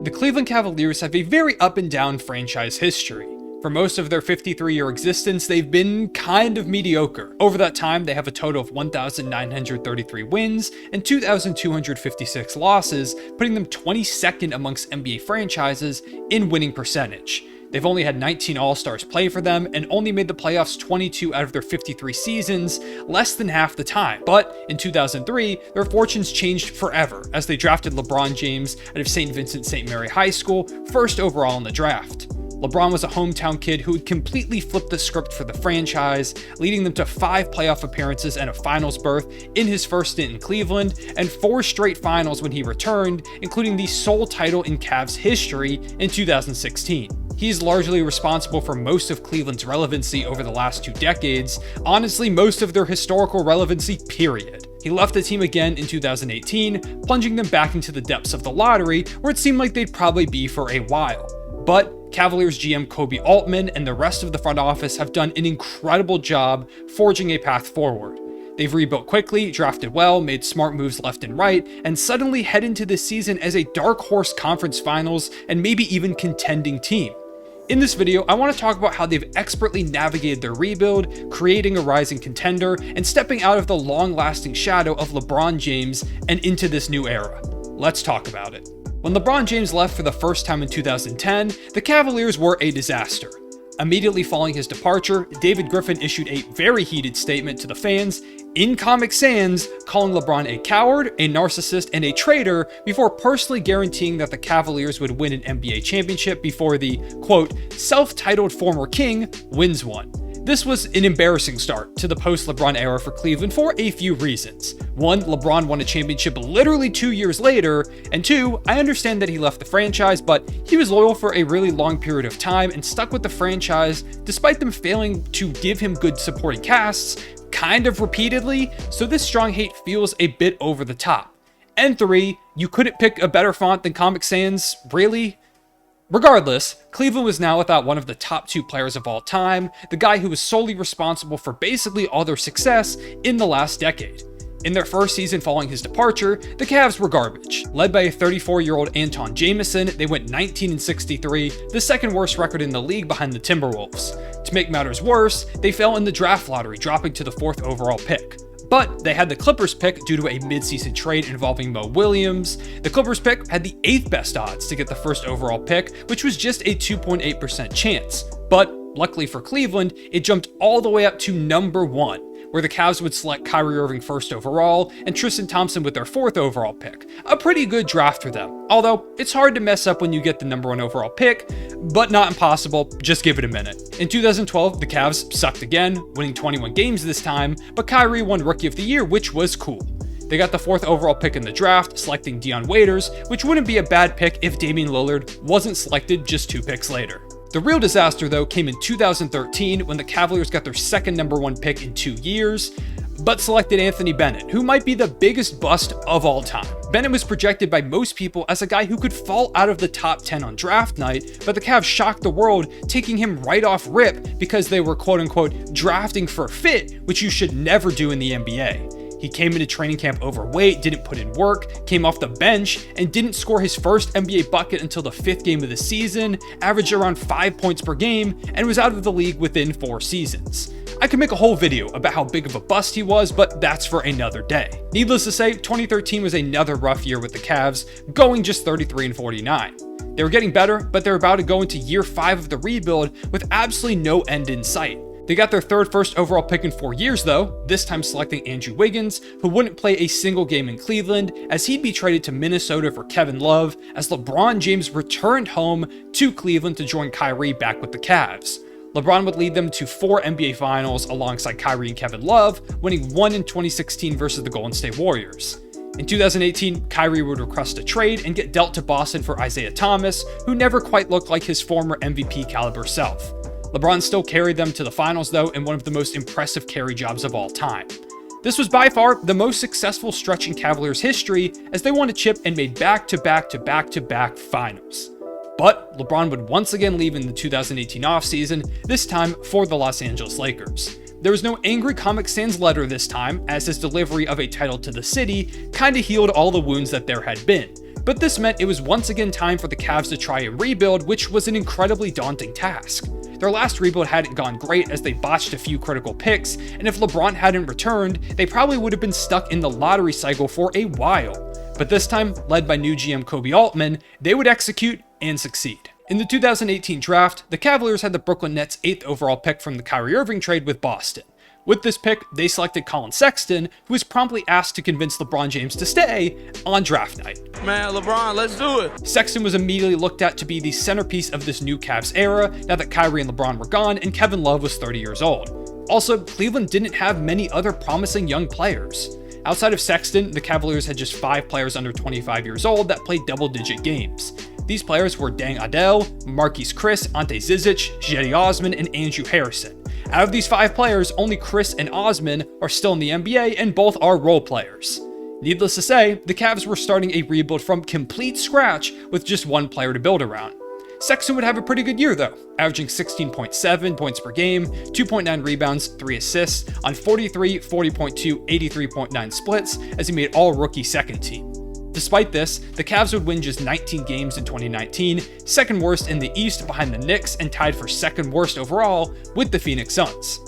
The Cleveland Cavaliers have a very up and down franchise history. For most of their 53-year existence, they've been kind of mediocre. Over that time, they have a total of 1,933 wins and 2,256 losses, putting them 22nd amongst NBA franchises in winning percentage. They've only had 19 All-Stars play for them and only made the playoffs 22 out of their 53 seasons, less than half the time. But in 2003, their fortunes changed forever as they drafted LeBron James out of St. Vincent St. Mary High School, first overall in the draft. LeBron was a hometown kid who had completely flipped the script for the franchise, leading them to 5 playoff appearances and a finals berth in his first stint in Cleveland, and 4 straight finals when he returned, including the sole title in Cavs history in 2016. He's largely responsible for most of Cleveland's relevancy over the last 2 decades, honestly most of their historical relevancy, period. He left the team again in 2018, plunging them back into the depths of the lottery, where it seemed like they'd probably be for a while. But Cavaliers GM Kobe Altman and the rest of the front office have done an incredible job forging a path forward. They've rebuilt quickly, drafted well, made smart moves left and right, and suddenly head into this season as a dark horse conference finals and maybe even contending team. In this video, I want to talk about how they've expertly navigated their rebuild, creating a rising contender, and stepping out of the long-lasting shadow of LeBron James and into this new era. Let's talk about it. When LeBron James left for the first time in 2010, the Cavaliers were a disaster. Immediately following his departure, David Griffin issued a very heated statement to the fans, in Comic Sans, calling LeBron a coward, a narcissist, and a traitor before personally guaranteeing that the Cavaliers would win an NBA championship before the, quote, self-titled former king wins one. This was an embarrassing start to the post-LeBron era for Cleveland for a few reasons. 1, LeBron won a championship literally 2 years later, and 2, I understand that he left the franchise, but he was loyal for a really long period of time and stuck with the franchise despite them failing to give him good supporting casts, kind of repeatedly, so this strong hate feels a bit over the top. And 3, you couldn't pick a better font than Comic Sans, really? Regardless, Cleveland was now without one of the top 2 players of all time, the guy who was solely responsible for basically all their success in the last decade. In their first season following his departure, the Cavs were garbage. Led by a 34-year-old Anton Jamison, they went 19-63, the second worst record in the league behind the Timberwolves. To make matters worse, they fell in the draft lottery, dropping to the 4th overall pick. But they had the Clippers pick due to a mid-season trade involving Mo Williams. The Clippers pick had the 8th best odds to get the 1st overall pick, which was just a 2.8% chance. But luckily for Cleveland, it jumped all the way up to number 1, where the Cavs would select Kyrie Irving 1st overall and Tristan Thompson with their 4th overall pick. A pretty good draft for them, although it's hard to mess up when you get the number 1 overall pick, but not impossible, just give it a minute. In 2012, the Cavs sucked again, winning 21 games this time, but Kyrie won Rookie of the Year, which was cool. They got the 4th overall pick in the draft, selecting Dion Waiters, which wouldn't be a bad pick if Damian Lillard wasn't selected just 2 picks later. The real disaster, though, came in 2013 when the Cavaliers got their 2nd number 1 pick in 2 years, but selected Anthony Bennett, who might be the biggest bust of all time. Bennett was projected by most people as a guy who could fall out of the top 10 on draft night, but the Cavs shocked the world, taking him right off rip because they were quote-unquote drafting for fit, which you should never do in the NBA. He came into training camp overweight, didn't put in work, came off the bench, and didn't score his first NBA bucket until the 5th game of the season, averaged around 5 points per game, and was out of the league within 4 seasons. I could make a whole video about how big of a bust he was, but that's for another day. Needless to say, 2013 was another rough year with the Cavs, going just 33-49. They were getting better, but they're about to go into year 5 of the rebuild with absolutely no end in sight. They got their 3rd first overall pick in 4 years though, this time selecting Andrew Wiggins, who wouldn't play a single game in Cleveland as he'd be traded to Minnesota for Kevin Love as LeBron James returned home to Cleveland to join Kyrie back with the Cavs. LeBron would lead them to 4 NBA Finals alongside Kyrie and Kevin Love, winning 1 in 2016 versus the Golden State Warriors. In 2018, Kyrie would request a trade and get dealt to Boston for Isaiah Thomas, who never quite looked like his former MVP caliber self. LeBron still carried them to the finals though in one of the most impressive carry jobs of all time. This was by far the most successful stretch in Cavaliers history as they won a chip and made back-to-back finals. But LeBron would once again leave in the 2018 offseason, this time for the Los Angeles Lakers. There was no angry Comic Sans letter this time, as his delivery of a title to the city kinda healed all the wounds that there had been. but this meant it was once again time for the Cavs to try a rebuild, which was an incredibly daunting task. Their last rebuild hadn't gone great as they botched a few critical picks, and if LeBron hadn't returned, they probably would have been stuck in the lottery cycle for a while. But this time, led by new GM Kobe Altman, they would execute and succeed. In the 2018 draft, the Cavaliers had the Brooklyn Nets' 8th overall pick from the Kyrie Irving trade with Boston. With this pick, they selected Collin Sexton, who was promptly asked to convince LeBron James to stay on draft night. Man, LeBron, let's do it. Sexton was immediately looked at to be the centerpiece of this new Cavs era now that Kyrie and LeBron were gone and Kevin Love was 30 years old. Also, Cleveland didn't have many other promising young players. Outside of Sexton, the Cavaliers had just 5 players under 25 years old that played double-digit games. These players were Deng Adel, Marquise Chris, Ante Zizic, Cedi Osman, and Andrew Harrison. Out of these 5 players, only Chris and Osman are still in the NBA, and both are role players. Needless to say, the Cavs were starting a rebuild from complete scratch with just 1 player to build around. Sexton would have a pretty good year though, averaging 16.7 points per game, 2.9 rebounds, 3 assists on 43, 40.2, 83.9 splits as he made all-rookie second team. Despite this, the Cavs would win just 19 games in 2019, second worst in the East behind the Knicks and tied for second worst overall with the Phoenix Suns.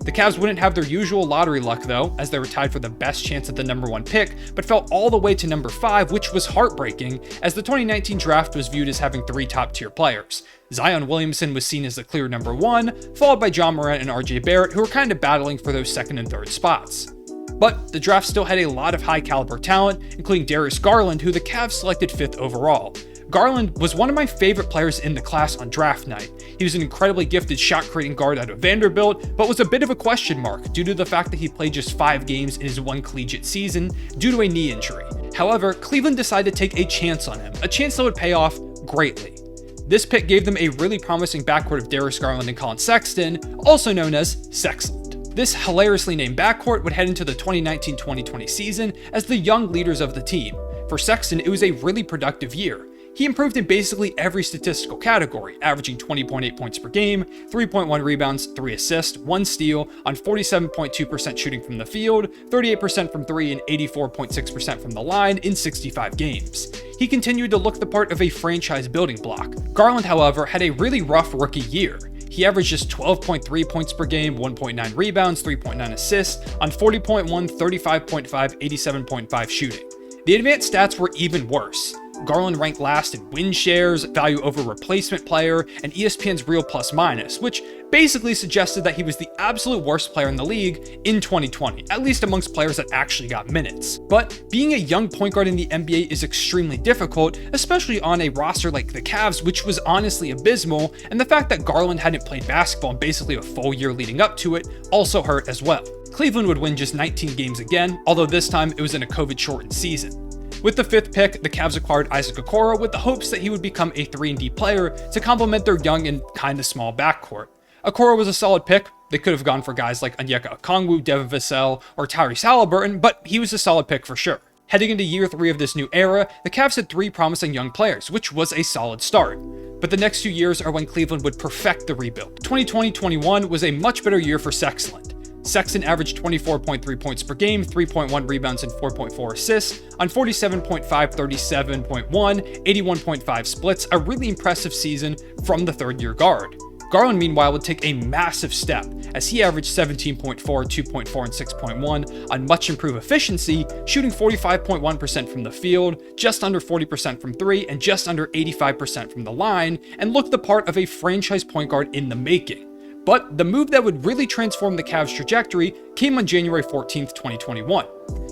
The Cavs wouldn't have their usual lottery luck though, as they were tied for the best chance at the number 1 pick, but fell all the way to number 5, which was heartbreaking, as the 2019 draft was viewed as having 3 top-tier players. Zion Williamson was seen as the clear number 1, followed by John Morant and RJ Barrett, who were kind of battling for those 2nd and 3rd spots. But the draft still had a lot of high-caliber talent, including Darius Garland, who the Cavs selected 5th overall. Garland was one of my favorite players in the class on draft night. He was an incredibly gifted shot-creating guard out of Vanderbilt, but was a bit of a question mark due to the fact that he played just 5 games in his 1 collegiate season due to a knee injury. However, Cleveland decided to take a chance on him, a chance that would pay off greatly. This pick gave them a really promising backcourt of Darius Garland and Collin Sexton, also known as Sexland. This hilariously named backcourt would head into the 2019-2020 season as the young leaders of the team. For Sexton, it was a really productive year. He improved in basically every statistical category, averaging 20.8 points per game, 3.1 rebounds, 3 assists, 1 steal on 47.2% shooting from the field, 38% from 3, and 84.6% from the line in 65 games. He continued to look the part of a franchise building block. Garland, however, had a really rough rookie year. He averaged just 12.3 points per game, 1.9 rebounds, 3.9 assists on 40.1, 35.5, 87.5 shooting. The advanced stats were even worse. Garland ranked last in win shares, value over replacement player, and ESPN's real plus minus, which basically suggested that he was the absolute worst player in the league in 2020, at least amongst players that actually got minutes. But being a young point guard in the NBA is extremely difficult, especially on a roster like the Cavs, which was honestly abysmal, and the fact that Garland hadn't played basketball in basically a full year leading up to it also hurt as well. Cleveland would win just 19 games again, although this time it was in a COVID-shortened season. With the 5th pick, the Cavs acquired Isaac Okoro with the hopes that he would become a 3-and-D player to complement their young and kinda small backcourt. Okoro was a solid pick. They could have gone for guys like Onyeka Okongwu, Devin Vassell, or Tyrese Halliburton, but he was a solid pick for sure. Heading into year 3 of this new era, the Cavs had 3 promising young players, which was a solid start. But the next 2 years are when Cleveland would perfect the rebuild. 2020-21 was a much better year for Sexland. Sexton averaged 24.3 points per game, 3.1 rebounds, and 4.4 assists on 47.5, 37.1, 81.5 splits, a really impressive season from the 3rd-year guard. Garland, meanwhile, would take a massive step as he averaged 17.4, 2.4, and 6.1 on much improved efficiency, shooting 45.1% from the field, just under 40% from 3, and just under 85% from the line, and looked the part of a franchise point guard in the making. But the move that would really transform the Cavs' trajectory came on January 14th, 2021.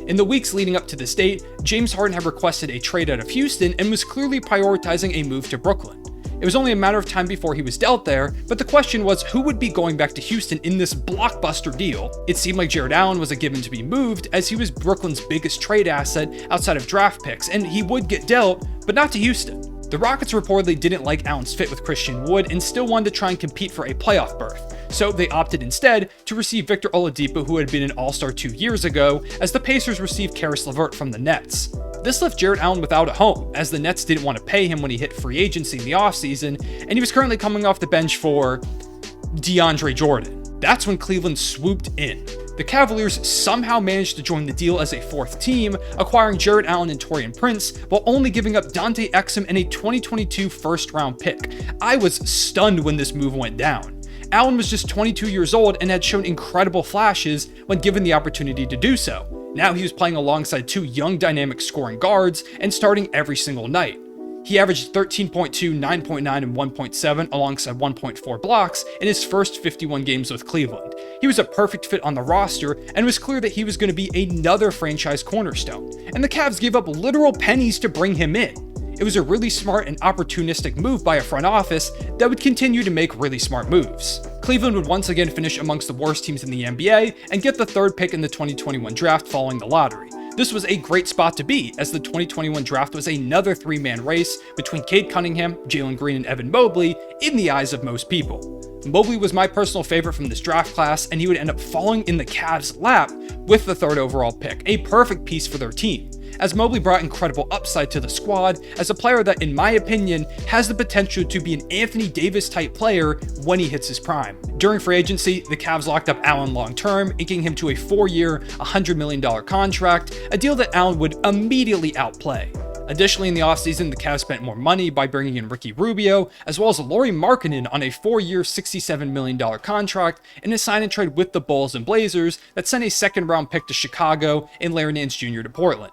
In the weeks leading up to this date, James Harden had requested a trade out of Houston and was clearly prioritizing a move to Brooklyn. It was only a matter of time before he was dealt there, but the question was who would be going back to Houston in this blockbuster deal. It seemed like Jared Allen was a given to be moved, as he was Brooklyn's biggest trade asset outside of draft picks, and he would get dealt, but not to Houston. The Rockets reportedly didn't like Allen's fit with Christian Wood and still wanted to try and compete for a playoff berth, so they opted instead to receive Victor Oladipo, who had been an All-Star 2 years ago, as the Pacers received Karis LeVert from the Nets. This left Jared Allen without a home, as the Nets didn't want to pay him when he hit free agency in the offseason, and he was currently coming off the bench for DeAndre Jordan. That's when Cleveland swooped in. The Cavaliers somehow managed to join the deal as a fourth team, acquiring Jarrett Allen and Taurean Prince, while only giving up Dante Exum and a 2022 first-round pick. I was stunned when this move went down. Allen was just 22 years old and had shown incredible flashes when given the opportunity to do so. Now he was playing alongside two young dynamic scoring guards and starting every single night. He averaged 13.2, 9.9, and 1.7 alongside 1.4 blocks in his first 51 games with Cleveland. He was a perfect fit on the roster, and it was clear that he was going to be another franchise cornerstone, and the Cavs gave up literal pennies to bring him in. It was a really smart and opportunistic move by a front office that would continue to make really smart moves. Cleveland would once again finish amongst the worst teams in the NBA and get the third pick in the 2021 draft following the lottery. This was a great spot to be, as the 2021 draft was another three-man race between Cade Cunningham, Jalen Green, and Evan Mobley in the eyes of most people. Mobley was my personal favorite from this draft class, and he would end up falling in the Cavs' lap with the third overall pick, a perfect piece for their team, as Mobley brought incredible upside to the squad as a player that, in my opinion, has the potential to be an Anthony Davis-type player when he hits his prime. During free agency, the Cavs locked up Allen long-term, inking him to a 4-year, $100 million contract, a deal that Allen would immediately outplay. Additionally, in the offseason, the Cavs spent more money by bringing in Ricky Rubio, as well as Lauri Markkanen on a 4-year, $67 million contract in a sign-and-trade with the Bulls and Blazers that sent a second-round pick to Chicago and Larry Nance Jr. to Portland.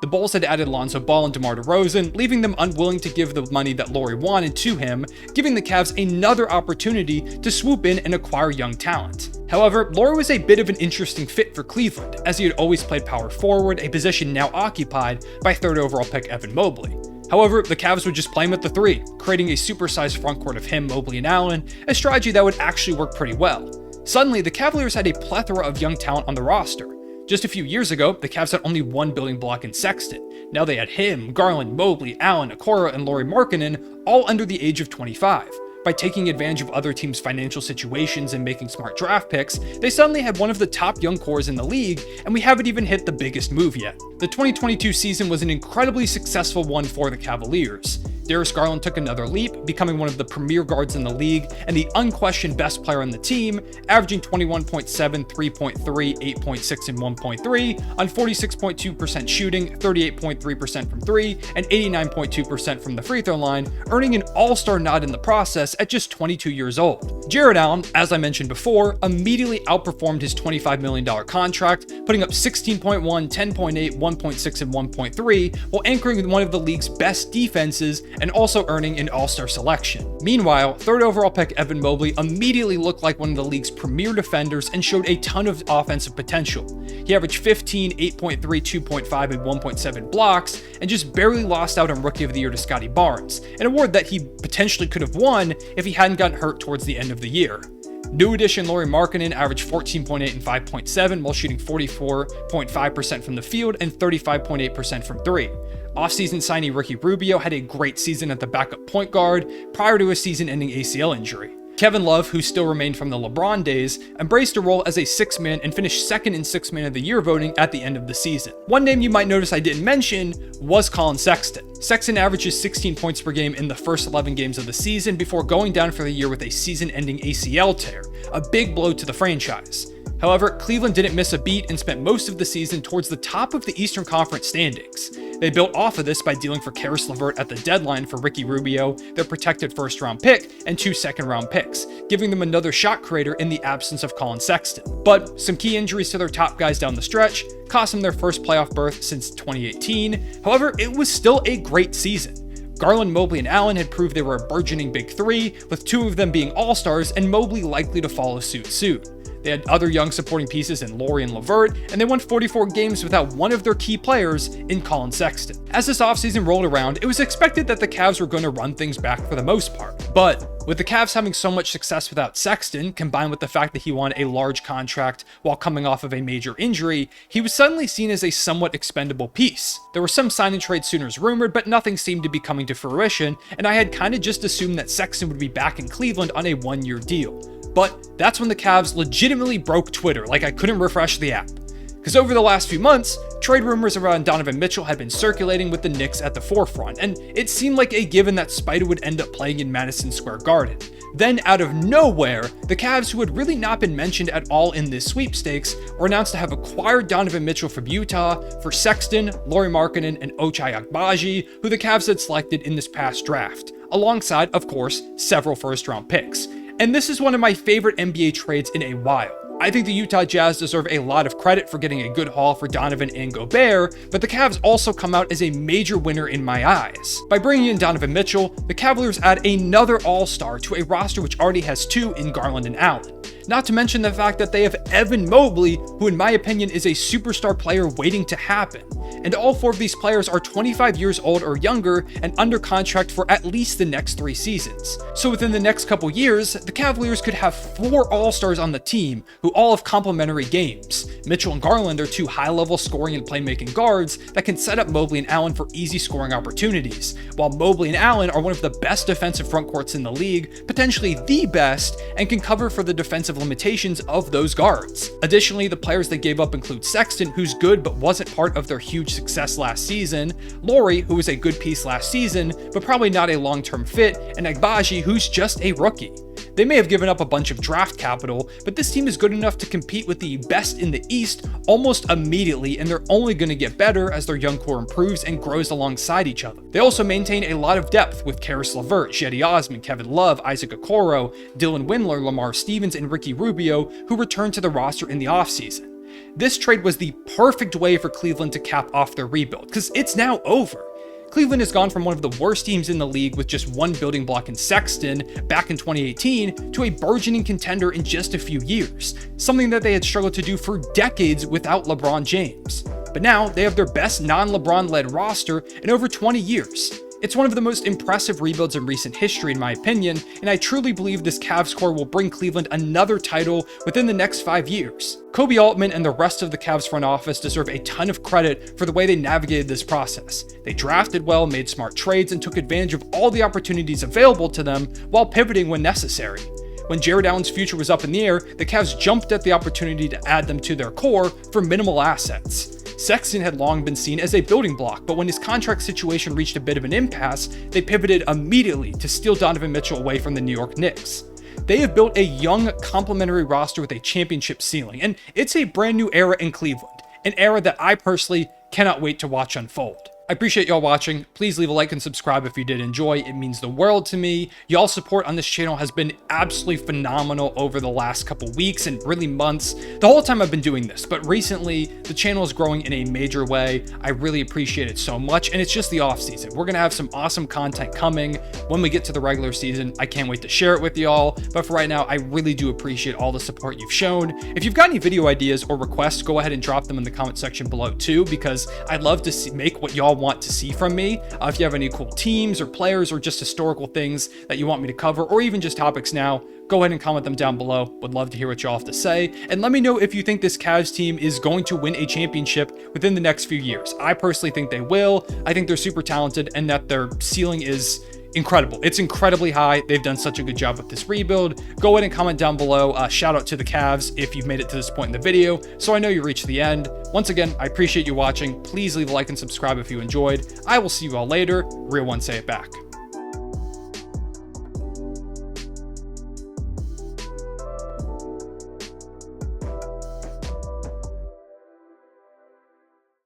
The Bulls had added Lonzo Ball and DeMar DeRozan, leaving them unwilling to give the money that Lauri wanted to him, giving the Cavs another opportunity to swoop in and acquire young talent. However, Lauri was a bit of an interesting fit for Cleveland, as he had always played power forward, a position now occupied by third overall pick Evan Mobley. However, the Cavs would just play him at the 3, creating a supersized frontcourt of him, Mobley, and Allen, a strategy that would actually work pretty well. Suddenly, the Cavaliers had a plethora of young talent on the roster. Just a few years ago, the Cavs had only one building block in Sexton. Now they had him, Garland, Mobley, Allen, Okoro, and Lauri Markkanen, all under the age of 25. By taking advantage of other teams' financial situations and making smart draft picks, they suddenly had one of the top young cores in the league, and we haven't even hit the biggest move yet. The 2022 season was an incredibly successful one for the Cavaliers. Darius Garland took another leap, becoming one of the premier guards in the league and the unquestioned best player on the team, averaging 21.7, 3.3, 8.6, and 1.3 on 46.2% shooting, 38.3% from 3, and 89.2% from the free throw line, earning an all-star nod in the process at just 22 years old. Jarrett Allen, as I mentioned before, immediately outperformed his $25 million contract, putting up 16.1, 10.8, 1.6, and 1.3, while anchoring one of the league's best defenses and also earning an all-star selection. Meanwhile, third overall pick Evan Mobley immediately looked like one of the league's premier defenders and showed a ton of offensive potential. He averaged 15, 8.3, 2.5, and 1.7 blocks, and just barely lost out on Rookie of the Year to Scotty Barnes, an award that he potentially could have won if he hadn't gotten hurt towards the end of the year. New addition Lauri Markkanen averaged 14.8 and 5.7 while shooting 44.5% from the field and 35.8% from 3. Offseason signee Ricky Rubio had a great season at the backup point guard prior to a season-ending ACL injury. Kevin Love, who still remained from the LeBron days, embraced a role as a six-man and finished second in Six-Man of the Year voting at the end of the season. One name you might notice I didn't mention was Collin Sexton. Sexton averages 16 points per game in the first 11 games of the season before going down for the year with a season-ending ACL tear, a big blow to the franchise. However, Cleveland didn't miss a beat and spent most of the season towards the top of the Eastern Conference standings. They built off of this by dealing for Karis LeVert at the deadline for Ricky Rubio, their protected first-round pick, and 2 second-round picks, giving them another shot creator in the absence of Collin Sexton. But some key injuries to their top guys down the stretch cost them their first playoff berth since 2018. However, it was still a great season. Garland, Mobley, and Allen had proved they were a burgeoning big three, with 2 of them being all-stars and Mobley likely to follow suit soon. They had other young supporting pieces in Lauri and LeVert, and they won 44 games without one of their key players in Collin Sexton. As this offseason rolled around, it was expected that the Cavs were going to run things back for the most part. But with the Cavs having so much success without Sexton, combined with the fact that he won a large contract while coming off of a major injury, he was suddenly seen as a somewhat expendable piece. There were some sign-and-trade Sooners rumored, but nothing seemed to be coming to fruition, and I had kind of just assumed that Sexton would be back in Cleveland on a 1-year deal. But that's when the Cavs legitimately broke Twitter, like I couldn't refresh the app. Because over the last few months, trade rumors around Donovan Mitchell had been circulating with the Knicks at the forefront, and it seemed like a given that Spider would end up playing in Madison Square Garden. Then, out of nowhere, the Cavs, who had really not been mentioned at all in this sweepstakes, were announced to have acquired Donovan Mitchell from Utah for Sexton, Lauri Markkanen, and Ochai Agbaji, who the Cavs had selected in this past draft, alongside, of course, several first-round picks. And this is one of my favorite NBA trades in a while. I think the Utah Jazz deserve a lot of credit for getting a good haul for Donovan and Gobert, but the Cavs also come out as a major winner in my eyes. By bringing in Donovan Mitchell, the Cavaliers add another all-star to a roster which already has two in Garland and Allen. Not to mention the fact that they have Evan Mobley, who in my opinion is a superstar player waiting to happen. And all four of these players are 25 years old or younger and under contract for at least the next 3 seasons. So within the next couple years, the Cavaliers could have 4 all-stars on the team who all have complementary games. Mitchell and Garland are 2 high-level scoring and playmaking guards that can set up Mobley and Allen for easy scoring opportunities, while Mobley and Allen are one of the best defensive front courts in the league, potentially the best, and can cover for the defensive limitations of those guards. Additionally, the players they gave up include Sexton, who's good but wasn't part of their huge success last season, Lauri, who was a good piece last season, but probably not a long-term fit, and Agbaji, who's just a rookie. They may have given up a bunch of draft capital, but this team is good enough to compete with the best in the East almost immediately, and they're only going to get better as their young core improves and grows alongside each other. They also maintain a lot of depth with Karis LeVert, Cedi Osman, Kevin Love, Isaac Okoro, Dylan Windler, Lamar Stevens, and Ricky Rubio, who returned to the roster in the offseason. This trade was the perfect way for Cleveland to cap off their rebuild, because it's now over. Cleveland has gone from one of the worst teams in the league with just one building block in Sexton back in 2018 to a burgeoning contender in just a few years, something that they had struggled to do for decades without LeBron James. But now they have their best non-LeBron-led roster in over 20 years. It's one of the most impressive rebuilds in recent history in my opinion, and I truly believe this Cavs core will bring Cleveland another title within the next 5 years. Kobe Altman and the rest of the Cavs front office deserve a ton of credit for the way they navigated this process. They drafted well, made smart trades, and took advantage of all the opportunities available to them while pivoting when necessary. When Jared Allen's future was up in the air, the Cavs jumped at the opportunity to add them to their core for minimal assets. Sexton had long been seen as a building block, but when his contract situation reached a bit of an impasse, they pivoted immediately to steal Donovan Mitchell away from the New York Knicks. They have built a young, complementary roster with a championship ceiling, and it's a brand new era in Cleveland, an era that I personally cannot wait to watch unfold. I appreciate y'all watching. Please leave a like and subscribe if you did enjoy. It means the world to me. Y'all's support on this channel has been absolutely phenomenal over the last couple weeks and really months. The whole time I've been doing this, but recently the channel is growing in a major way. I really appreciate it so much, and it's just the off season. We're gonna have some awesome content coming when we get to the regular season. I can't wait to share it with y'all, but for right now, I really do appreciate all the support you've shown. If you've got any video ideas or requests, go ahead and drop them in the comment section below too, because I'd love to make what y'all want to see from me. If you have any cool teams or players or just historical things that you want me to cover, or even just topics now, go ahead and comment them down below. Would love to hear what y'all have to say. And let me know if you think this Cavs team is going to win a championship within the next few years. I personally think they will. I think they're super talented and that their ceiling is incredible. It's incredibly high. They've done such a good job with this rebuild. Go ahead and comment down below. Shout out to the Cavs if you've made it to this point in the video, so I know you reached the end. Once again, I appreciate you watching. Please leave a like and subscribe if you enjoyed. I will see you all later. Real one, say it back.